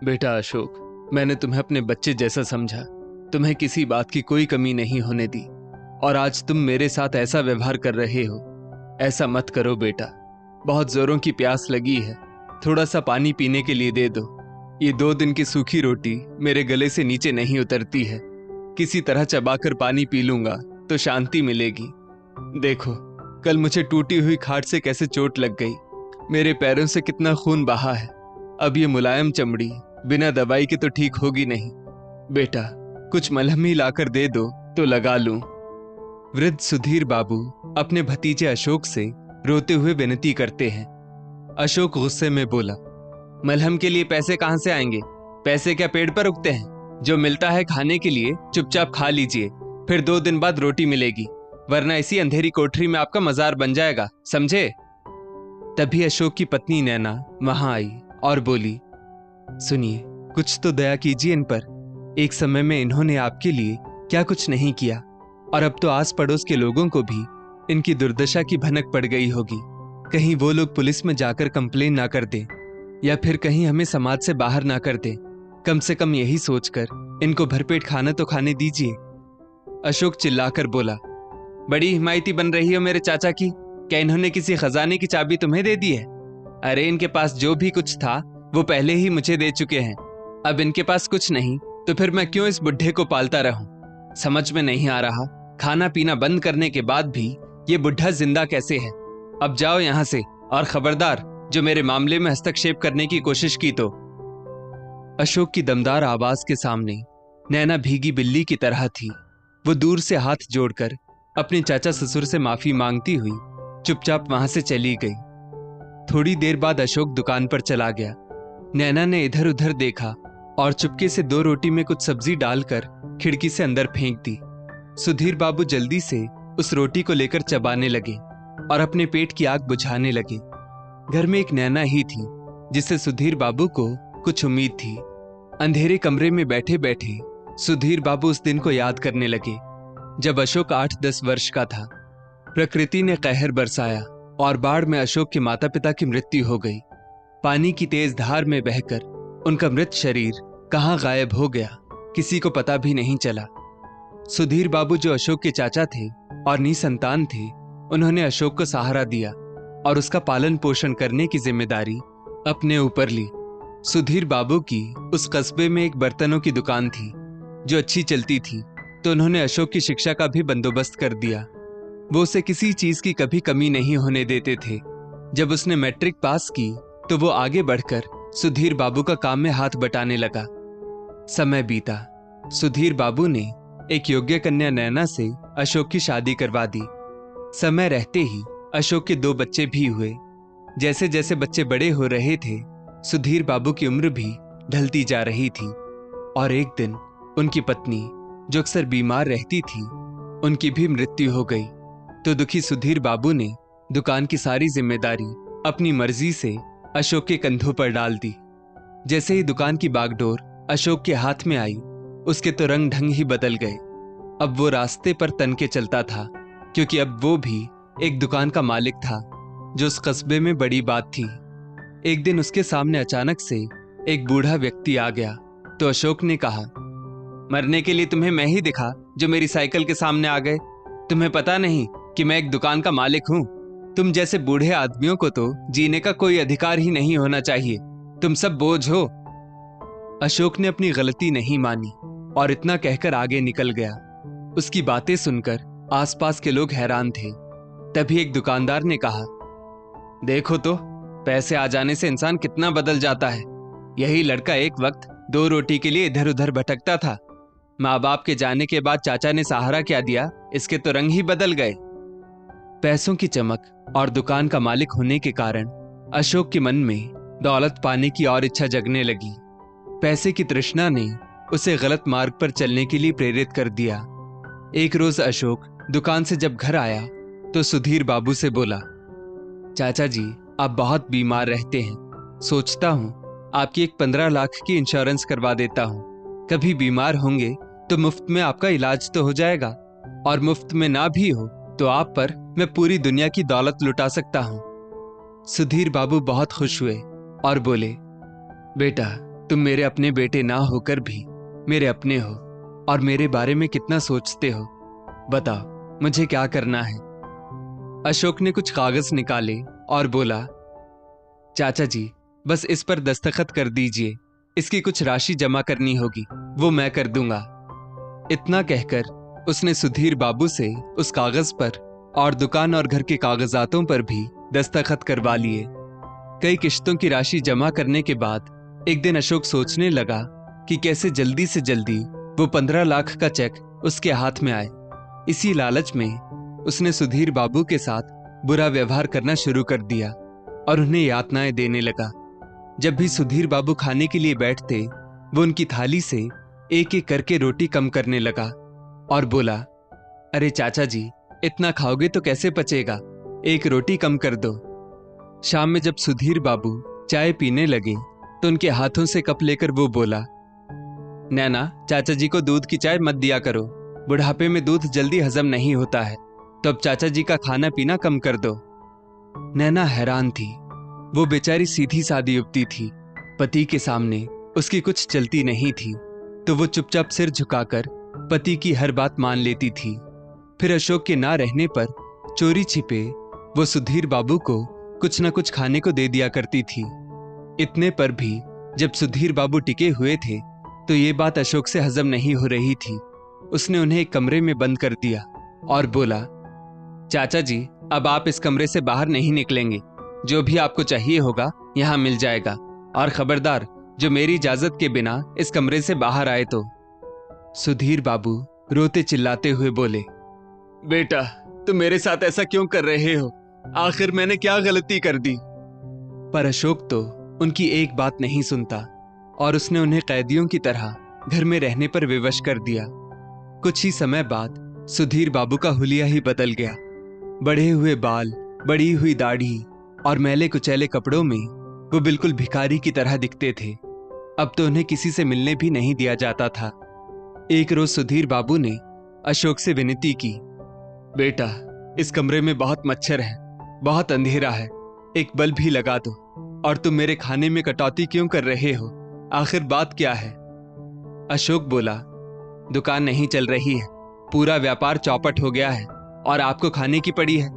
बेटा अशोक, मैंने तुम्हें अपने बच्चे जैसा समझा। तुम्हें किसी बात की कोई कमी नहीं होने दी, और आज तुम मेरे साथ ऐसा व्यवहार कर रहे हो। ऐसा मत करो बेटा। बहुत जोरों की प्यास लगी है, थोड़ा सा पानी पीने के लिए दे दो। ये 2 दिन की सूखी रोटी मेरे गले से नीचे नहीं उतरती है। किसी तरह चबाकर पानी पी लूंगा तो शांति मिलेगी। देखो, कल मुझे टूटी हुई खाट से कैसे चोट लग गई, मेरे पैरों से कितना खून बहा है। अब ये मुलायम चमड़ी बिना दवाई के तो ठीक होगी नहीं। बेटा, कुछ मलहम ही लाकर दे दो तो लगा लूं। वृद्ध सुधीर बाबू अपने भतीजे अशोक से रोते हुए विनती करते हैं। अशोक गुस्से में बोला, मलहम के लिए पैसे कहां से आएंगे? पैसे क्या पेड़ पर उगते हैं? जो मिलता है खाने के लिए चुपचाप खा लीजिए, फिर 2 दिन बाद रोटी मिलेगी, वरना इसी अंधेरी कोठरी में आपका मजार बन जाएगा, समझे? तभी अशोक की पत्नी नैना वहां आई और बोली, सुनिए, कुछ तो दया कीजिए इन पर। एक समय में इन्होंने आपके लिए क्या कुछ नहीं किया, और अब तो आस पड़ोस के लोगों को भी इनकी दुर्दशा की भनक पड़ गई होगी। कहीं वो लोग पुलिस में जाकर कंप्लेन ना कर दें, या फिर कहीं हमें समाज से बाहर ना कर दें। कम से कम यही सोचकर इनको भरपेट खाना तो खाने दीजिए। अशोक चिल्लाकर बोला, बड़ी हिमायती बन रही हो मेरे चाचा की। क्या इन्होंने किसी खजाने की चाबी तुम्हें दे दी है? अरे इनके पास जो भी कुछ था वो पहले ही मुझे दे चुके हैं। अब इनके पास कुछ नहीं तो फिर मैं क्यों इस बुढ़े को पालता रहूं? समझ में नहीं आ रहा, खाना पीना बंद करने के बाद भी ये बुढ़ा जिंदा कैसे है? अब जाओ यहां से, और खबरदार जो मेरे मामले में हस्तक्षेप करने की कोशिश की तो। अशोक की दमदार आवाज के सामने नैना भीगी बिल्ली की तरह थी। वो दूर से हाथ जोड़कर अपने चाचा ससुर से माफी मांगती हुई चुपचाप वहां से चली गई। थोड़ी देर बाद अशोक दुकान पर चला गया। नैना ने इधर उधर देखा और चुपके से 2 रोटी में कुछ सब्जी डालकर खिड़की से अंदर फेंक दी। सुधीर बाबू जल्दी से उस रोटी को लेकर चबाने लगे और अपने पेट की आग बुझाने लगे। घर में एक नैना ही थी जिससे सुधीर बाबू को कुछ उम्मीद थी। अंधेरे कमरे में बैठे बैठे सुधीर बाबू उस दिन को याद करने लगे जब अशोक 8-10 वर्ष का था। प्रकृति ने कहर बरसाया और बाढ़ में अशोक के माता पिता की मृत्यु हो गई। पानी की तेज धार में बहकर उनका मृत शरीर कहां गायब हो गया, किसी को पता भी नहीं चला। सुधीर बाबू जो अशोक के चाचा थे और निसंतान थे, उन्होंने अशोक को सहारा दिया और उसका पालन पोषण करने की जिम्मेदारी अपने ऊपर ली। सुधीर बाबू की उस कस्बे में एक बर्तनों की दुकान थी जो अच्छी चलती थी, तो उन्होंने अशोक की शिक्षा का भी बंदोबस्त कर दिया। वो उसे किसी चीज की कभी कमी नहीं होने देते थे। जब उसने मैट्रिक पास की तो वो आगे बढ़कर सुधीर बाबू का काम में हाथ बटाने लगा। समय बीता। सुधीर बाबू ने एक योग्य कन्या नैना से अशोक की शादी करवा दी। समय रहते ही अशोक के 2 बच्चे भी हुए। जैसे जैसे बच्चे बड़े हो रहे थे, सुधीर बाबू की उम्र भी ढलती जा रही थी, और एक दिन उनकी पत्नी, जो अक्सर बीमार रहती थी, उनकी भी मृत्यु हो गई। तो दुखी सुधीर बाबू ने दुकान की सारी जिम्मेदारी अपनी मर्जी से अशोक के कंधों पर डाल दी। जैसे ही दुकान की बागडोर अशोक के हाथ में आई, उसके तो रंग ढंग ही बदल गए। अब वो रास्ते पर तन के चलता था, क्योंकि अब वो भी एक दुकान का मालिक था, जो उस कस्बे में बड़ी बात थी। एक दिन उसके सामने अचानक से एक बूढ़ा व्यक्ति आ गया, तो अशोक ने कहा, मरने के लिए तुम्हें मैं ही दिखा जो मेरी साइकिल के सामने आ गए? तुम्हें पता नहीं कि मैं एक दुकान का मालिक हूं? तुम जैसे बूढ़े आदमियों को तो जीने का कोई अधिकार ही नहीं होना चाहिए। तुम सब बोझ हो। अशोक ने अपनी गलती नहीं मानी और इतना कहकर आगे निकल गया। उसकी बातें सुनकर आसपास के लोग हैरान थे। तभी एक दुकानदार ने कहा, देखो तो, पैसे आ जाने से इंसान कितना बदल जाता है। यही लड़का एक वक्त 2 रोटी के लिए इधर उधर भटकता था। माँ बाप के जाने के बाद चाचा ने सहारा क्या दिया, इसके तो रंग ही बदल गए। पैसों की चमक और दुकान का मालिक होने के कारण अशोक के मन में दौलत पाने की और इच्छा जगने लगी। पैसे की तृष्णा ने उसे गलत मार्ग पर चलने के लिए प्रेरित कर दिया। एक रोज अशोक दुकान से जब घर आया तो सुधीर बाबू से बोला, चाचा जी, आप बहुत बीमार रहते हैं। सोचता हूं आपकी एक 15 लाख की इंश्योरेंस करवा देता हूं। कभी बीमार होंगे तो मुफ्त में आपका इलाज तो हो जाएगा, और मुफ्त में ना भी हो तो आप पर मैं पूरी दुनिया की दौलत लुटा सकता हूं। सुधीर बाबू बहुत खुश हुए और बोले, बेटा, तुम मेरे अपने बेटे ना होकर भी मेरे अपने हो और मेरे बारे में कितना सोचते हो। बताओ मुझे क्या करना है। अशोक ने कुछ कागज निकाले और बोला, चाचा जी बस इस पर दस्तखत कर दीजिए, इसकी कुछ राशि जमा करनी होगी, वो मैं कर दूंगा। इतना कहकर उसने सुधीर बाबू से उस कागज पर और दुकान और घर के कागजातों पर भी दस्तखत करवा लिए। कई किश्तों की राशि जमा करने के बाद एक दिन अशोक सोचने लगा कि कैसे जल्दी से जल्दी वो 15 लाख का चेक उसके हाथ में आए। इसी लालच में उसने सुधीर बाबू के साथ बुरा व्यवहार करना शुरू कर दिया और उन्हें यातनाएं देने लगा। जब भी सुधीर बाबू खाने के लिए बैठते, वो उनकी थाली से एक एक करके रोटी कम करने लगा और बोला, अरे चाचा जी इतना खाओगे तो कैसे पचेगा, एक रोटी कम कर दो। शाम में जब सुधीर बाबू चाय पीने लगे तो उनके हाथों से कप लेकर वो बोला, नैना चाचा जी को दूध की चाय मत दिया करो, बुढ़ापे में दूध जल्दी हजम नहीं होता है, तो अब चाचा जी का खाना पीना कम कर दो। नैना हैरान थी। वो बेचारी सीधी सादी युवती थी, पति के सामने उसकी कुछ चलती नहीं थी, तो वो चुपचाप सिर झुकाकर पति की हर बात मान लेती थी। फिर अशोक के ना रहने पर चोरी छिपे वो सुधीर बाबू को कुछ न कुछ खाने को दे दिया करती थी। इतने पर भी जब सुधीर बाबू टिके हुए थे तो ये बात अशोक से हजम नहीं हो रही थी। उसने उन्हें एक कमरे में बंद कर दिया और बोला, चाचा जी अब आप इस कमरे से बाहर नहीं निकलेंगे, जो भी आपको चाहिए होगा यहां मिल जाएगा, और खबरदार जो मेरी इजाजत के बिना इस कमरे से बाहर आए तो। सुधीर बाबू रोते चिल्लाते हुए बोले, बेटा तुम मेरे साथ ऐसा क्यों कर रहे हो, आखिर मैंने क्या गलती कर दी। पर अशोक तो उनकी एक बात नहीं सुनता और उसने उन्हें कैदियों की तरह घर में रहने पर विवश कर दिया। कुछ ही समय बाद सुधीर बाबू का हुलिया ही बदल गया। बढ़े हुए बाल, बड़ी हुई दाढ़ी और मैले कुचैले कपड़ों में वो बिल्कुल भिखारी की तरह दिखते थे। अब तो उन्हें किसी से मिलने भी नहीं दिया जाता था। एक रोज सुधीर बाबू ने अशोक से विनती की, बेटा इस कमरे में बहुत मच्छर है, बहुत अंधेरा है, एक बल्ब भी लगा दो, और तुम मेरे खाने में कटौती क्यों कर रहे हो, आखिर बात क्या है। अशोक बोला, दुकान नहीं चल रही है, पूरा व्यापार चौपट हो गया है और आपको खाने की पड़ी है।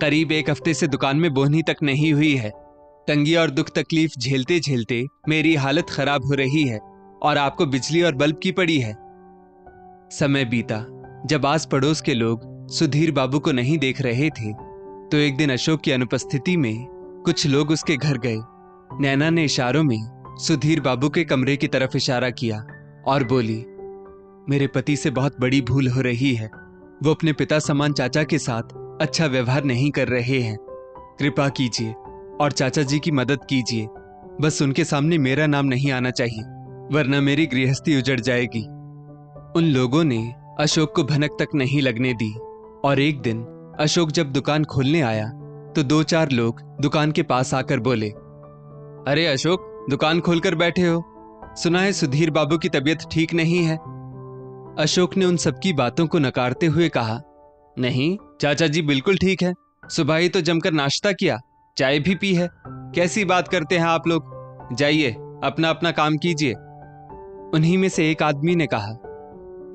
करीब एक हफ्ते से दुकान में बोहनी तक नहीं हुई है। तंगी और दुख तकलीफ झेलते झेलते मेरी हालत खराब हो रही है और आपको बिजली और बल्ब की पड़ी है। समय बीता। जब आस पड़ोस के लोग सुधीर बाबू को नहीं देख रहे थे तो एक दिन अशोक की अनुपस्थिति में कुछ लोग उसके घर गए। नैना ने इशारों में सुधीर बाबू के कमरे की तरफ इशारा किया और बोली, मेरे पति से बहुत बड़ी भूल हो रही है, वो अपने पिता समान चाचा के साथ अच्छा व्यवहार नहीं कर रहे हैं। कृपा कीजिए और चाचा जी की मदद कीजिए। बस उनके सामने मेरा नाम नहीं आना चाहिए, वरना मेरी गृहस्थी उजड़ जाएगी। उन लोगों ने अशोक को भनक तक नहीं लगने दी और एक दिन अशोक जब दुकान खोलने आया तो 2-4 लोग दुकान के पास आकर बोले, अरे अशोक दुकान खोलकर बैठे हो, सुना है सुधीर बाबू की तबीयत ठीक नहीं है। अशोक ने उन सबकी बातों को नकारते हुए कहा, नहीं चाचा जी बिल्कुल ठीक है, सुबह ही तो जमकर नाश्ता किया, चाय भी पी है, कैसी बात करते हैं आप लोग, जाइए अपना अपना काम कीजिए। उन्हीं में से एक आदमी ने कहा,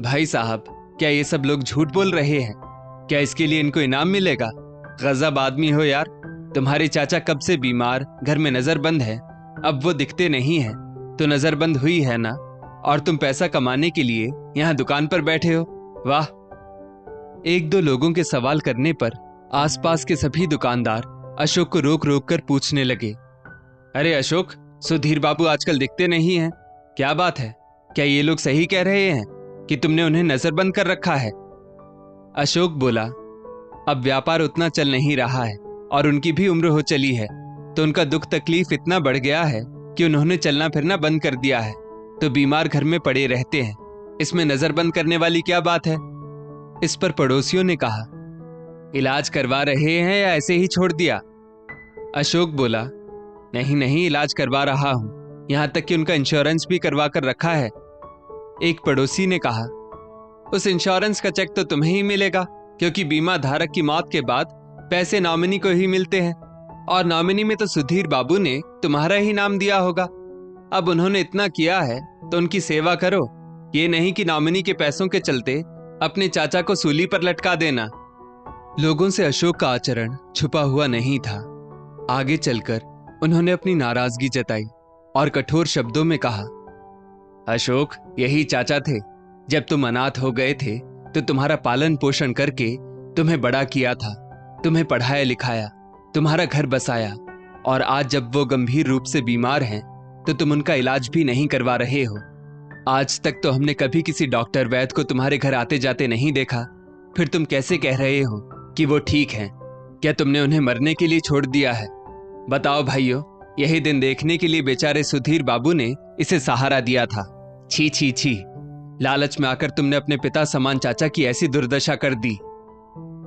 भाई साहब क्या ये सब लोग झूठ बोल रहे हैं, क्या इसके लिए इनको इनाम मिलेगा, गजब आदमी हो यार, तुम्हारे चाचा कब से बीमार, घर में नजरबंद है, अब वो दिखते नहीं है तो नजरबंद हुई है ना, और तुम पैसा कमाने के लिए यहाँ दुकान पर बैठे हो, वाह। 1-2 लोगों के सवाल करने पर आसपास के सभी दुकानदार अशोक को रोक रोक कर पूछने लगे, अरे अशोक सुधीर बाबू आजकल दिखते नहीं हैं, क्या बात है, क्या ये लोग सही कह रहे हैं कि तुमने उन्हें नजरबंद कर रखा है। अशोक बोला, अब व्यापार उतना चल नहीं रहा है और उनकी भी उम्र हो चली है, तो उनका दुख तकलीफ इतना बढ़ गया है कि उन्होंने चलना फिरना बंद कर दिया है, तो बीमार घर में पड़े रहते हैं, इसमें नजरबंद करने वाली क्या बात है। इस पर पड़ोसियों ने कहा, इलाज करवा रहे हैं या ऐसे ही छोड़ दिया। अशोक बोला, नहीं नहीं इलाज करवा रहा हूं, यहां तक कि उनका इंश्योरेंस भी करवा कर रखा है। एक पड़ोसी ने कहा, उस इंश्योरेंस का चेक तो तुम्हें ही मिलेगा, क्योंकि बीमा धारक की मौत के बाद पैसे नॉमिनी को ही मिलते हैं, और नॉमिनी में तो सुधीर बाबू ने तुम्हारा ही नाम दिया होगा। अब उन्होंने इतना किया है तो उनकी सेवा करो, ये नहीं कि नॉमिनी के पैसों के चलते अपने चाचा को सूली पर लटका देना। लोगों से अशोक का आचरण छुपा हुआ नहीं था। आगे चलकर उन्होंने अपनी नाराजगी जताई और कठोर शब्दों में कहा, अशोक, यही चाचा थे। जब तुम अनाथ हो गए थे तो तुम्हारा पालन पोषण करके तुम्हें बड़ा किया था, तुम्हें पढ़ाया लिखाया, तुम्हारा घर बसाया, और आज जब वो गंभीर रूप से बीमार हैं तो तुम उनका इलाज भी नहीं करवा रहे हो। आज तक तो हमने कभी किसी डॉक्टर वैद्य को तुम्हारे घर आते जाते नहीं देखा, फिर तुम कैसे कह रहे हो कि वो ठीक हैं? क्या तुमने उन्हें मरने के लिए छोड़ दिया है? बताओ भाइयों, यही दिन देखने के लिए बेचारे सुधीर बाबू ने इसे सहारा दिया था। छी छी छी, लालच में आकर तुमने अपने पिता समान चाचा की ऐसी दुर्दशा कर दी।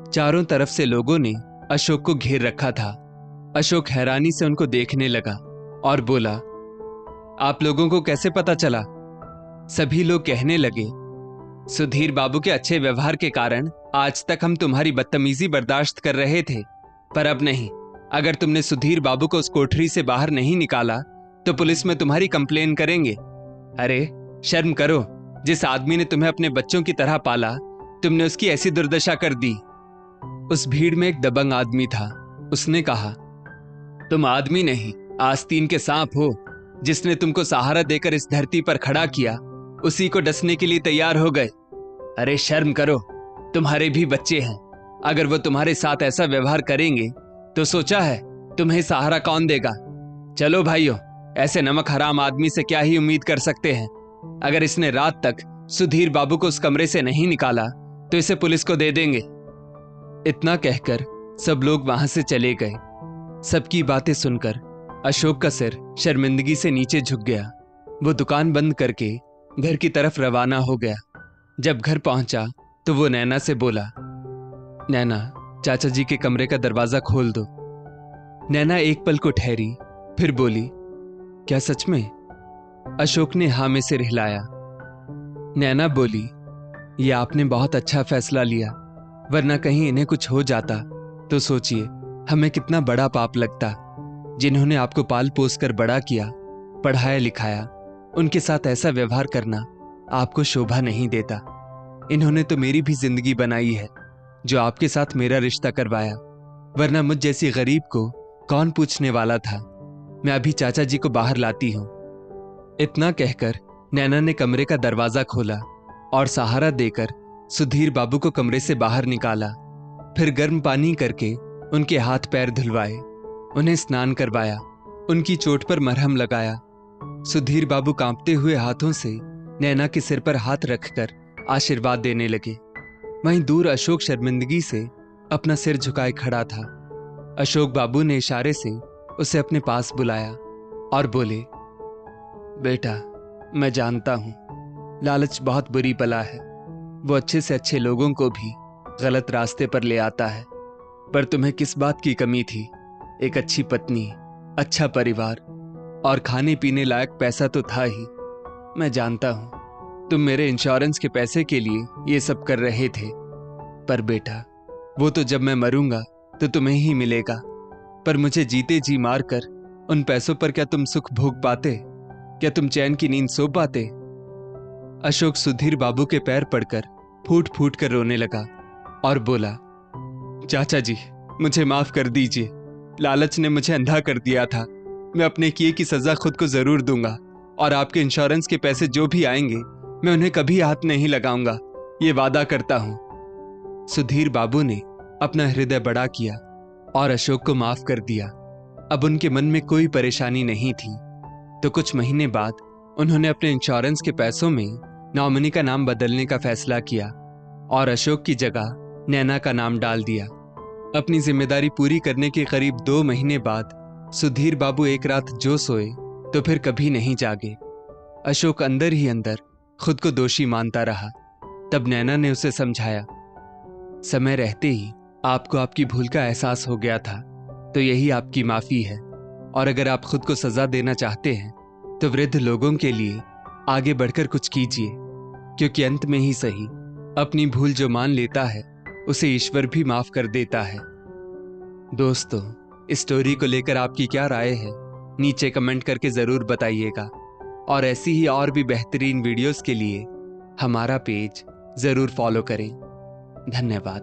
चारों तरफ से लोगों ने अशोक को घेर रखा था। अशोक हैरानी से उनको देखने लगा और बोला, आप लोगों को कैसे पता चला? सभी लोग कहने लगे, सुधीर बाबू के अच्छे व्यवहार के कारण आज तक हम तुम्हारी बदतमीजी बर्दाश्त कर रहे थे, पर अब नहीं। अगर तुमने सुधीर बाबू को उस कोठरी से बाहर नहीं निकाला तो पुलिस में तुम्हारी कंप्लेन करेंगे। अरे शर्म करो, जिस आदमी ने तुम्हें अपने बच्चों की तरह पाला, तुमने उसकी ऐसी दुर्दशा कर दी। उस भीड़ में एक दबंग आदमी था। उसने कहा, तुम आदमी नहीं, आस्तीन के सांप हो। जिसने तुमको सहारा देकर इस धरती पर खड़ा किया, उसी को डसने के लिए तैयार हो गए। अरे शर्म करो, तुम्हारे भी बच्चे हैं। अगर वो तुम्हारे साथ ऐसा व्यवहार करेंगे तो सोचा है तुम्हें सहारा कौन देगा? चलो भाइयों, ऐसे नमक हराम आदमी से क्या ही उम्मीद कर सकते हैं। अगर इसने रात तक सुधीर बाबू को उस कमरे से नहीं निकाला तो इसे पुलिस को दे देंगे। इतना कहकर सब लोग वहां से चले गए। सबकी बातें सुनकर अशोक का सिर शर्मिंदगी से नीचे झुक गया। वो दुकान बंद करके घर की तरफ रवाना हो गया। जब घर पहुंचा तो वो नैना से बोला, नैना, चाचा जी के कमरे का दरवाजा खोल दो। नैना एक पल को ठहरी, फिर बोली, क्या सच में? अशोक ने हाँ में सिर हिलाया। नैना बोली, ये आपने बहुत अच्छा फैसला लिया, वरना कहीं इन्हें कुछ हो जाता तो सोचिए हमें कितना बड़ा पाप लगता। जिन्होंने आपको पाल पोस कर बड़ा किया, पढ़ाया लिखाया, उनके साथ ऐसा व्यवहार करना आपको शोभा नहीं देता। इन्होंने तो मेरी भी जिंदगी बनाई है, जो आपके साथ मेरा रिश्ता करवाया, वरना मुझ जैसी गरीब को कौन पूछने वाला था। मैं अभी चाचा जी को बाहर लाती हूं। इतना कहकर नैना ने कमरे का दरवाजा खोला और सहारा देकर सुधीर बाबू को कमरे से बाहर निकाला। फिर गर्म पानी करके उनके हाथ पैर धुलवाए, उन्हें स्नान करवाया, उनकी चोट पर मरहम लगाया। सुधीर बाबू कांपते हुए हाथों से नैना के सिर पर हाथ रखकर आशीर्वाद देने लगे। वहीं दूर अशोक शर्मिंदगी से अपना सिर झुकाए खड़ा था। अशोक बाबू ने इशारे से उसे अपने पास बुलाया और बोले, बेटा, मैं जानता हूं लालच बहुत बुरी बला है। वो अच्छे से अच्छे लोगों को भी गलत रास्ते पर ले आता है, पर तुम्हें किस बात की कमी थी? एक अच्छी पत्नी, अच्छा परिवार और खाने पीने लायक पैसा तो था ही। मैं जानता हूं तुम मेरे इंश्योरेंस के पैसे के लिए ये सब कर रहे थे, पर बेटा, वो तो जब मैं मरूंगा तो तुम्हें ही मिलेगा। पर मुझे जीते जी मार कर उन पैसों पर क्या तुम सुख भोग पाते? क्या तुम चैन की नींद सो पाते? अशोक सुधीर बाबू के पैर पड़कर फूट फूट कर रोने लगा और बोला, चाचा जी, मुझे माफ कर दीजिए। लालच ने मुझे अंधा कर दिया था। मैं अपने किए की सजा खुद को जरूर दूंगा, और आपके इंश्योरेंस के पैसे जो भी आएंगे मैं उन्हें कभी हाथ नहीं लगाऊंगा, ये वादा करता हूं। सुधीर बाबू ने अपना हृदय बड़ा किया और अशोक को माफ कर दिया। अब उनके मन में कोई परेशानी नहीं थी। तो कुछ महीने बाद उन्होंने अपने इंश्योरेंस के पैसों में नॉमिनी का नाम बदलने का फैसला किया और अशोक की जगह नैना का नाम डाल दिया। अपनी जिम्मेदारी पूरी करने के करीब 2 महीने बाद सुधीर बाबू एक रात जो सोए तो फिर कभी नहीं जागे। अशोक अंदर ही अंदर खुद को दोषी मानता रहा। तब नैना ने उसे समझाया, समय रहते ही आपको आपकी भूल का एहसास हो गया था, तो यही आपकी माफी है। और अगर आप खुद को सजा देना चाहते हैं तो वृद्ध लोगों के लिए आगे बढ़कर कुछ कीजिए, क्योंकि अंत में ही सही अपनी भूल जो मान लेता है उसे ईश्वर भी माफ कर देता है। दोस्तों, इस स्टोरी को लेकर आपकी क्या राय है नीचे कमेंट करके जरूर बताइएगा। और ऐसी ही और भी बेहतरीन वीडियोस के लिए हमारा पेज जरूर फॉलो करें। धन्यवाद।